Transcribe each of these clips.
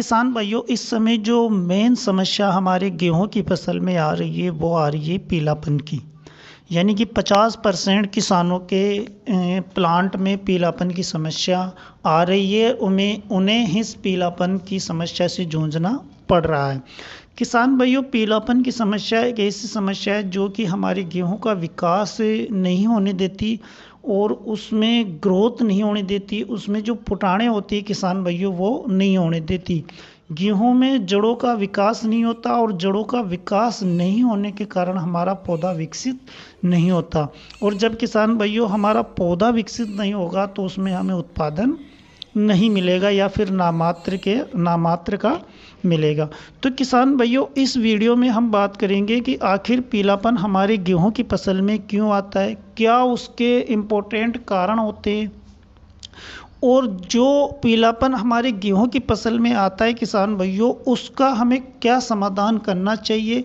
किसान भाइयों, इस समय जो मेन समस्या हमारे गेहूं की फसल में आ रही है वो आ रही है पीलापन की। यानी कि 50% किसानों के प्लांट में पीलापन की समस्या आ रही है। उन्हें इस पीलापन की समस्या से जूझना पड़ रहा है। किसान भाइयों, पीलापन की समस्या एक ऐसी समस्या है जो कि हमारे गेहूं का विकास नहीं होने देती और उसमें ग्रोथ नहीं होने देती। उसमें जो फुटाने होती है किसान भाइयों, वो नहीं होने देती। गेहूं में जड़ों का विकास नहीं होता और जड़ों का विकास नहीं होने के कारण हमारा पौधा विकसित नहीं होता। और जब किसान भाइयों हमारा पौधा विकसित नहीं होगा तो उसमें हमें उत्पादन नहीं मिलेगा या फिर नामात्र का मिलेगा। तो किसान भाइयों, इस वीडियो में हम बात करेंगे कि आखिर पीलापन हमारे गेहूं की फसल में क्यों आता है, क्या उसके इम्पोर्टेंट कारण होते हैं और जो पीलापन हमारे गेहूं की फसल में आता है किसान भाइयों, उसका हमें क्या समाधान करना चाहिए।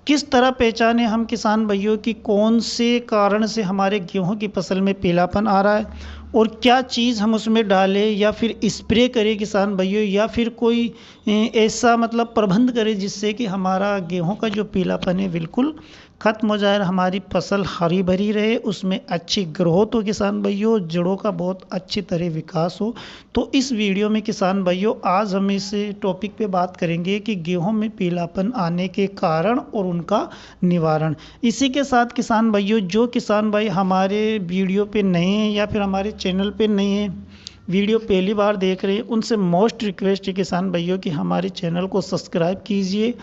किस तरह पहचाने हम किसान भाइयों की कौन से कारण से हमारे गेहूं की फसल में पीलापन आ रहा है और क्या चीज़ हम उसमें डालें या फिर स्प्रे करें किसान भाइयों, या फिर कोई ऐसा मतलब प्रबंध करें जिससे कि हमारा गेहूं का जो पीलापन है बिल्कुल ख़त्म हो जाए, हमारी फसल हरी भरी रहे, उसमें अच्छी ग्रोथ हो किसान भाइयों, जड़ों का बहुत अच्छी तरह विकास हो। तो इस वीडियो में किसान भाइयों आज हम इस टॉपिक पे बात करेंगे कि गेहूं में पीलापन आने के कारण और उनका निवारण। इसी के साथ किसान भाइयों, जो किसान भाई हमारे वीडियो पे नए हैं या फिर हमारे चैनल पे नए हैं, वीडियो पहली बार देख रहे हैं, उनसे मोस्ट रिक्वेस्ट है किसान भाइयों कि हमारे चैनल को सब्सक्राइब कीजिए,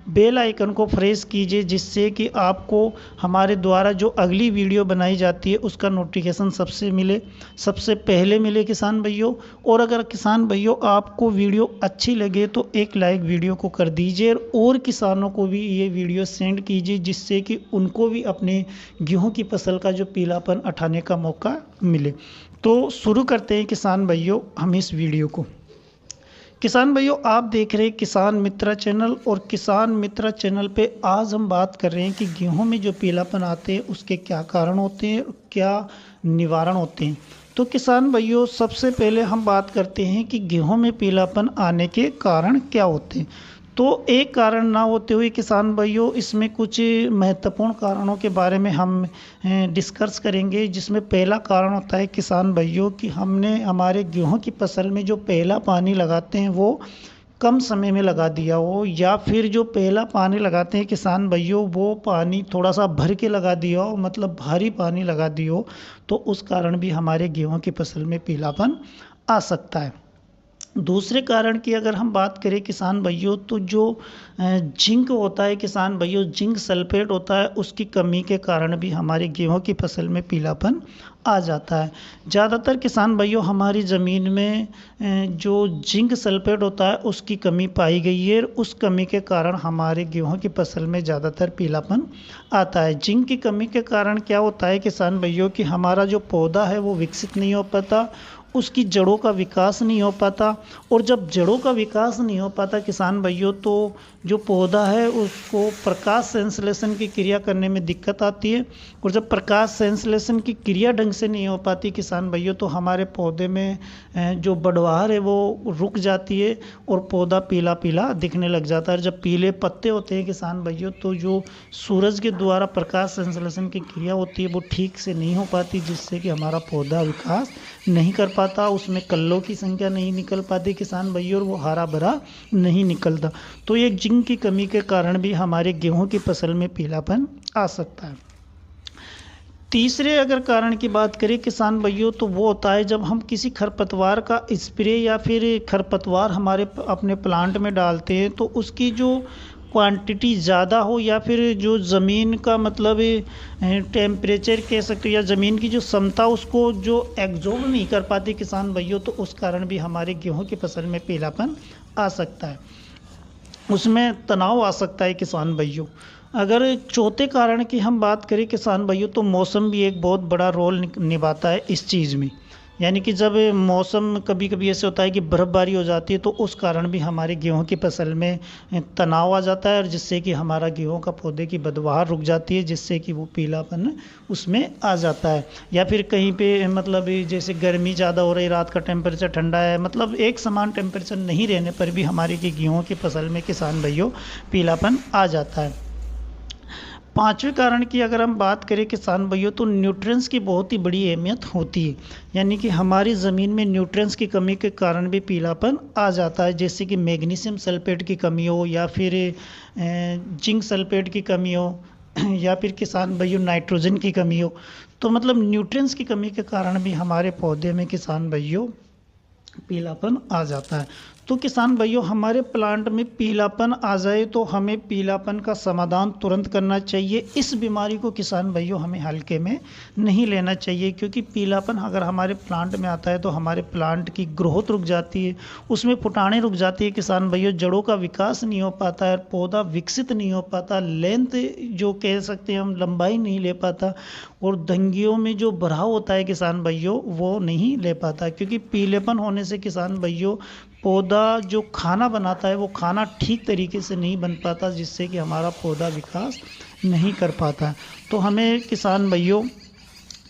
बेल आइकन को प्रेस कीजिए, जिससे कि आपको हमारे द्वारा जो अगली वीडियो बनाई जाती है उसका नोटिफिकेशन सबसे पहले मिले किसान भाइयों। और अगर किसान भाइयों आपको वीडियो अच्छी लगे तो एक लाइक वीडियो को कर दीजिए और किसानों को भी ये वीडियो सेंड कीजिए, जिससे कि उनको भी अपने गेहूं की फसल का जो पीलापन उठाने का मौका मिले। तो शुरू करते हैं किसान भाइयों हम इस वीडियो को। किसान भाइयों, आप देख रहे हैं किसान मित्रा चैनल और किसान मित्रा चैनल पे आज हम बात कर रहे हैं कि गेहूं में जो पीलापन आते हैं उसके क्या कारण होते हैं, क्या निवारण होते हैं। तो किसान भाइयों, सबसे पहले हम बात करते हैं कि गेहूं में पीलापन आने के कारण क्या होते हैं। तो एक कारण ना होते हुए किसान भाइयों, इसमें कुछ महत्वपूर्ण कारणों के बारे में हम डिस्कस करेंगे, जिसमें पहला कारण होता है किसान भाइयों कि हमने हमारे गेहूं की फसल में जो पहला पानी लगाते हैं वो कम समय में लगा दिया हो, या फिर जो पहला पानी लगाते हैं किसान भाइयों वो पानी थोड़ा सा भर के लगा दिया हो, मतलब भारी पानी लगा दिया हो, तो उस कारण भी हमारे गेहूं की फसल में पीलापन आ सकता है। दूसरे कारण की अगर हम बात करें किसान भाइयों, तो जो जिंक होता है किसान भाइयों, जिंक सल्फेट होता है, उसकी कमी के कारण भी हमारे गेहूं की फसल में पीलापन आ जाता है। ज़्यादातर किसान भाइयों हमारी ज़मीन में जो जिंक सल्फेट होता है उसकी कमी पाई गई है, उस कमी के कारण हमारे गेहूं की फसल में ज़्यादातर पीलापन आता है। जिंक की कमी के कारण क्या होता है किसान भाइयों कि हमारा जो पौधा है वो विकसित नहीं हो पाता, उसकी जड़ों का विकास नहीं हो पाता, और जब जड़ों का विकास नहीं हो पाता किसान भाइयों तो जो पौधा है उसको प्रकाश संश्लेषण की क्रिया करने में दिक्कत आती है, और जब प्रकाश संश्लेषण की क्रिया ढंग से नहीं हो पाती किसान भाइयों तो हमारे पौधे में जो बढ़वार है वो रुक जाती है और पौधा पीला पीला दिखने लग जाता है। जब पीले पत्ते होते हैं किसान भाइयों तो जो सूरज के द्वारा प्रकाश संश्लेषण की क्रिया होती है वो ठीक से नहीं हो पाती, जिससे कि हमारा पौधा विकास नहीं कर पाता, उसमें कल्लों की संख्या नहीं निकल पाती किसान भाइयों और वो हरा भरा नहीं निकलता। तो ये जिंक की कमी के कारण भी हमारे गेहूं की फसल में पीलापन आ सकता है। तीसरे अगर कारण की बात करें किसान भाइयों तो वो होता है जब हम किसी खरपतवार का स्प्रे या फिर खरपतवार हमारे अपने प्लांट में डालते हैं तो उसकी जो क्वांटिटी ज़्यादा हो या फिर जो ज़मीन का मतलब टेम्परेचर कह सकते हो या ज़मीन की जो क्षमता उसको जो एब्जॉर्ब नहीं कर पाती किसान भाइयों, तो उस कारण भी हमारे गेहूं की फसल में पीलापन आ सकता है, उसमें तनाव आ सकता है किसान भाइयों। अगर चौथे कारण की हम बात करें किसान भाइयों तो मौसम भी एक बहुत बड़ा रोल निभाता है इस चीज़ में। यानी कि जब मौसम कभी कभी ऐसे होता है कि बर्फ़बारी हो जाती है तो उस कारण भी हमारे गेहूं की फसल में तनाव आ जाता है, और जिससे कि हमारा गेहूं का पौधे की पैदावार रुक जाती है, जिससे कि वो पीलापन उसमें आ जाता है। या फिर कहीं पे मतलब जैसे गर्मी ज़्यादा हो रही, रात का टेम्परेचर ठंडा है, मतलब एक समान टेम्परेचर नहीं रहने पर भी हमारी की गेहूं की फसल में किसान भाइयों पीलापन आ जाता है। पांचवें कारण की अगर हम बात करें किसान भाइयों, तो न्यूट्रिएंट्स की बहुत ही बड़ी अहमियत होती है। यानी कि हमारी ज़मीन में न्यूट्रिएंट्स की कमी के कारण भी पीलापन आ जाता है, जैसे कि मैग्नीशियम सल्फेट की कमी हो, या फिर जिंक सल्फेट की कमी हो, या फिर किसान भाइयों नाइट्रोजन की कमी हो। तो मतलब न्यूट्रिएंट्स की कमी के कारण भी हमारे पौधे में किसान भाइयों पीलापन आ जाता है। तो किसान भाइयों, हमारे प्लांट में पीलापन आ जाए तो हमें पीलापन का समाधान तुरंत करना चाहिए। इस बीमारी को किसान भाइयों हमें हल्के में नहीं लेना चाहिए, क्योंकि पीलापन अगर हमारे प्लांट में आता है तो हमारे प्लांट की ग्रोथ रुक जाती है, उसमें फुटाने रुक जाती है किसान भाइयों, जड़ों का विकास नहीं हो पाता है, पौधा विकसित नहीं हो पाता, लेंथ जो कह सकते हैं हम लंबाई नहीं ले पाता, और दंगियों में जो भराव होता है किसान भाइयों वो नहीं ले पाता। क्योंकि पीलेपन होने से किसान भाइयों पौधा जो खाना बनाता है वो खाना ठीक तरीके से नहीं बन पाता, जिससे कि हमारा पौधा विकास नहीं कर पाता। तो हमें किसान भाइयों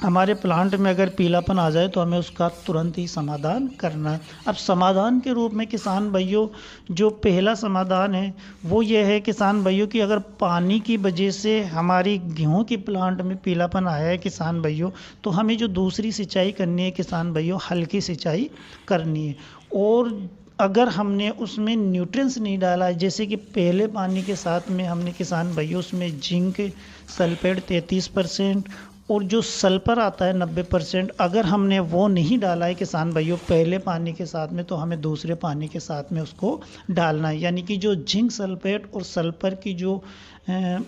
हमारे प्लांट में अगर पीलापन आ जाए तो हमें उसका तुरंत ही समाधान करना है। अब समाधान के रूप में किसान भाइयों जो पहला समाधान है वो ये है किसान भाइयों कि अगर पानी की वजह से हमारी गेहूं की प्लांट में पीलापन आया है किसान भाइयों, तो हमें जो दूसरी सिंचाई करनी है किसान भाइयों, हल्की सिंचाई करनी है। और अगर हमने उसमें न्यूट्रिएंट्स नहीं डाला है, जैसे कि पहले पानी के साथ में हमने किसान भाइयों उसमें जिंक सल्फेट 33% और जो सल्फर आता है 90%, अगर हमने वो नहीं डाला है किसान भाइयों पहले पानी के साथ में, तो हमें दूसरे पानी के साथ में उसको डालना है। यानी कि जो जिंक सल्फेट और सल्फर की जो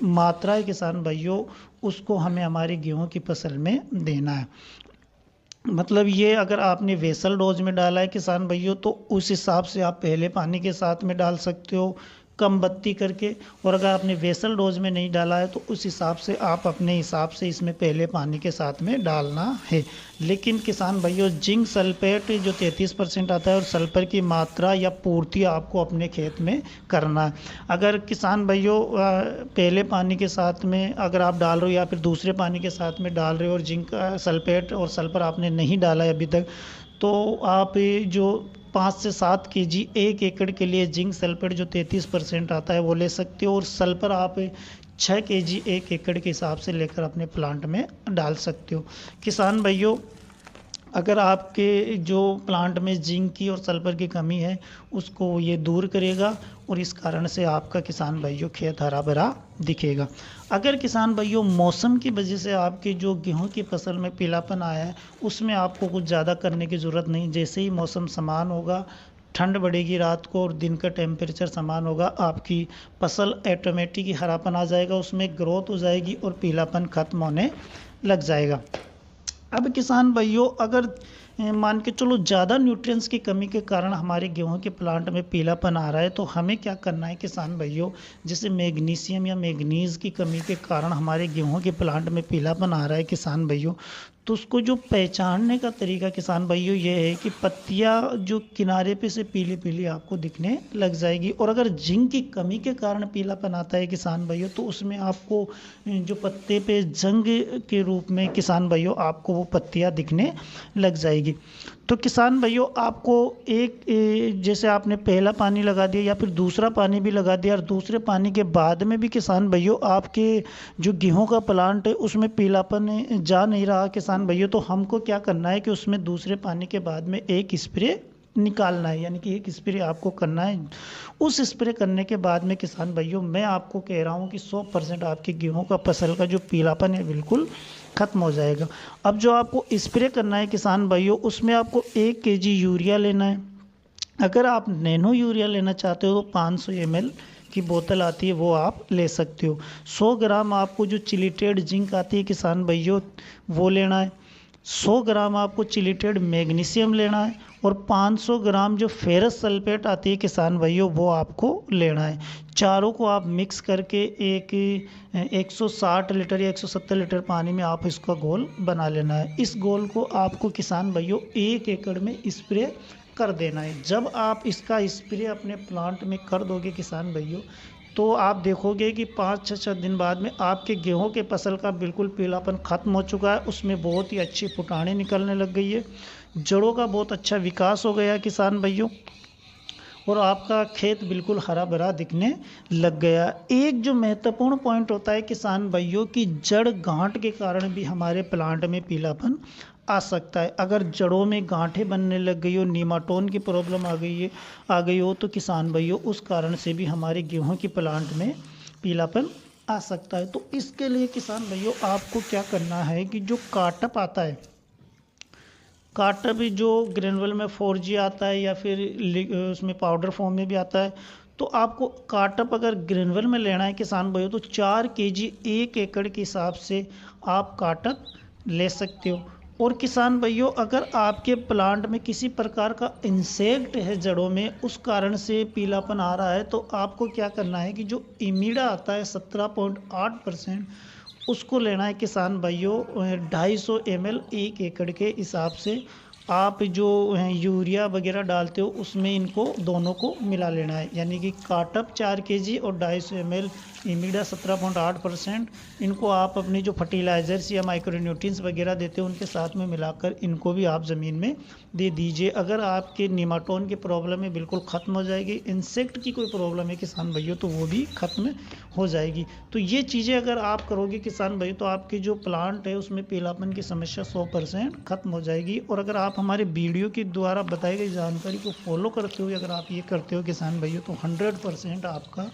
मात्रा है किसान भाइयों, उसको हमें हमारी गेहूं की फसल में देना है। मतलब ये अगर आपने वेसल डोज में डाला है किसान भाइयों, तो उस हिसाब से आप पहले पानी के साथ में डाल सकते हो कम बत्ती करके, और अगर आपने वेसल डोज में नहीं डाला है तो उस हिसाब से आप अपने हिसाब से इसमें पहले पानी के साथ में डालना है। लेकिन किसान भाइयों जिंक सल्फेट जो 33% आता है और सल्फर की मात्रा या पूर्ति आपको अपने खेत में करना है। अगर किसान भाइयों पहले पानी के साथ में अगर आप डाल रहे हो या फिर दूसरे पानी के साथ में डाल रहे हो और जिंक सल्फेट और सल्फर आपने नहीं डाला है अभी तक, तो आप जो 5 से 7 केजी 1 एकड़ के लिए जिंक सल्फेट जो 33% आता है वो ले सकते हो, और सल्फर आप 6 केजी 1 एकड़ के हिसाब से लेकर अपने प्लांट में डाल सकते हो। किसान भाइयों अगर आपके जो प्लांट में जिंक की और सल्फर की कमी है उसको ये दूर करेगा, और इस कारण से आपका किसान भाइयों खेत हरा भरा दिखेगा। अगर किसान भाइयों मौसम की वजह से आपके जो गेहूं की फसल में पीलापन आया है उसमें आपको कुछ ज़्यादा करने की ज़रूरत नहीं। जैसे ही मौसम समान होगा, ठंड बढ़ेगी रात को और दिन का टेम्परेचर समान होगा, आपकी फसल ऑटोमेटिक ही हरापन आ जाएगा, उसमें ग्रोथ हो जाएगी और पीलापन खत्म होने लग जाएगा। अब किसान भाइयों अगर मान के चलो ज़्यादा न्यूट्रिएंट्स की कमी के कारण हमारे गेहूं के प्लांट में पीलापन आ रहा है, तो हमें क्या करना है किसान भाइयों, जैसे मैग्नीशियम या मैग्नीज की कमी के कारण हमारे गेहूं के प्लांट में पीलापन आ रहा है किसान भाइयों, तो उसको जो पहचानने का तरीका किसान भाइयों ये है कि पत्तियां जो किनारे पे से पीली पीली आपको दिखने लग जाएगी। और अगर जिंक की कमी के कारण पीलापन आता है किसान भाइयों, तो उसमें आपको जो पत्ते पे जंग के रूप में किसान भाइयों आपको वो पत्तियां दिखने लग जाएगी। तो किसान भाइयों आपको एक जैसे आपने पहला पानी लगा दिया या फिर दूसरा पानी भी लगा दिया, और दूसरे पानी के बाद में भी किसान भाइयों आपके जो गेहूं का प्लांट है उसमें पीलापन जा नहीं रहा किसान भाइयों, तो हमको क्या करना है कि उसमें दूसरे पानी के बाद में एक स्प्रे निकालना है। यानी कि एक स्प्रे आपको करना है। उस स्प्रे करने के बाद में किसान भाइयों मैं आपको कह रहा हूँ कि 100% आपकी गेहूं का फसल का जो पीलापन है बिल्कुल खत्म हो जाएगा। अब जो आपको स्प्रे करना है किसान भाइयों उसमें आपको 1 केजी यूरिया लेना है। अगर आप नैनो यूरिया लेना चाहते हो तो 500 ml की बोतल आती है वो आप ले सकते हो। 100 ग्राम आपको जो चिलिटेड जिंक आती है किसान भाइयों वो लेना है। 100 ग्राम आपको चिलिटेड मैग्नीशियम लेना है, और 500 ग्राम जो फेरस सल्फेट आती है किसान भाइयों वो आपको लेना है। चारों को आप मिक्स करके एक 160 लीटर या 170 लीटर पानी में आप इसका घोल बना लेना है। इस घोल को आपको किसान भाइयों 1 एकड़ में स्प्रे कर देना है। जब आप इसका स्प्रे अपने प्लांट में कर दोगे किसान भाइयों, तो आप देखोगे कि 5-6 दिन बाद में आपके गेहूं के फसल का बिल्कुल पीलापन ख़त्म हो चुका है। उसमें बहुत ही अच्छी फुटाने निकलने लग गई है, जड़ों का बहुत अच्छा विकास हो गया है किसान भाइयों, और आपका खेत बिल्कुल हरा भरा दिखने लग गया। एक जो महत्वपूर्ण पॉइंट होता है किसान भाइयों की जड़ गांठ के कारण भी हमारे प्लांट में पीलापन आ सकता है। अगर जड़ों में गांठें बनने लग गई हो, नीमाटोन की प्रॉब्लम आ गई हो तो किसान भाइयों उस कारण से भी हमारे गेहूं की प्लांट में पीलापन आ सकता है। तो इसके लिए किसान भाइयों आपको क्या करना है कि जो काटअप आता है, काटअप जो ग्रेनुअल में 4G आता है या फिर उसमें पाउडर फॉर्म में भी आता है, तो आपको काटअप अगर ग्रेनुअल में लेना है किसान भाइयों तो 4 kg 1 एकड़ के हिसाब से आप काटअप ले सकते हो। और किसान भाइयों अगर आपके प्लांट में किसी प्रकार का इंसेक्ट है जड़ों में, उस कारण से पीलापन आ रहा है, तो आपको क्या करना है कि जो इमीडा आता है 17.8% उसको लेना है किसान भाइयों 250 ml 1 एकड़ के हिसाब से। आप जो यूरिया वगैरह डालते हो उसमें इनको दोनों को मिला लेना है, यानी कि काटअप 4 kg और 250 ml इमीडा 17.8%, इनको आप अपनी जो फर्टिलाइज़र्स या माइक्रोन्यूट्रिएंट्स वगैरह देते हो उनके साथ में मिलाकर इनको भी आप ज़मीन में दे दीजिए। अगर आपके नीमाटोन की प्रॉब्लम है बिल्कुल ख़त्म हो जाएगी। इंसेक्ट की कोई प्रॉब्लम है किसान भाइयों तो वो भी ख़त्म हो जाएगी। तो ये चीज़ें अगर आप करोगे किसान भाई तो आपकी जो प्लांट है उसमें पीलापन की समस्या 100% ख़त्म हो जाएगी। और अगर आप हमारे वीडियो के द्वारा बताई गई जानकारी को फॉलो करते हो, अगर आप ये करते हो किसान भाइयों, तो 100% आपका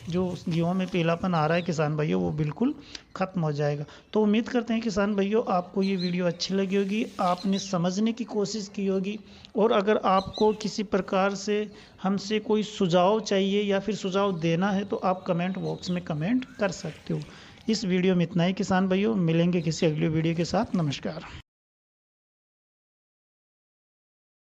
जो गेहूं में पीलापन आ रहा है किसान भाइयों वो बिल्कुल ख़त्म हो जाएगा। तो उम्मीद करते हैं किसान भाइयों आपको ये वीडियो अच्छी लगी होगी, आपने समझने की कोशिश की होगी। और अगर आपको किसी प्रकार से हमसे कोई सुझाव चाहिए या फिर सुझाव देना है तो आप कमेंट बॉक्स में कमेंट कर सकते हो। इस वीडियो में इतना ही किसान भाइयों, मिलेंगे किसी अगली वीडियो के साथ। नमस्कार।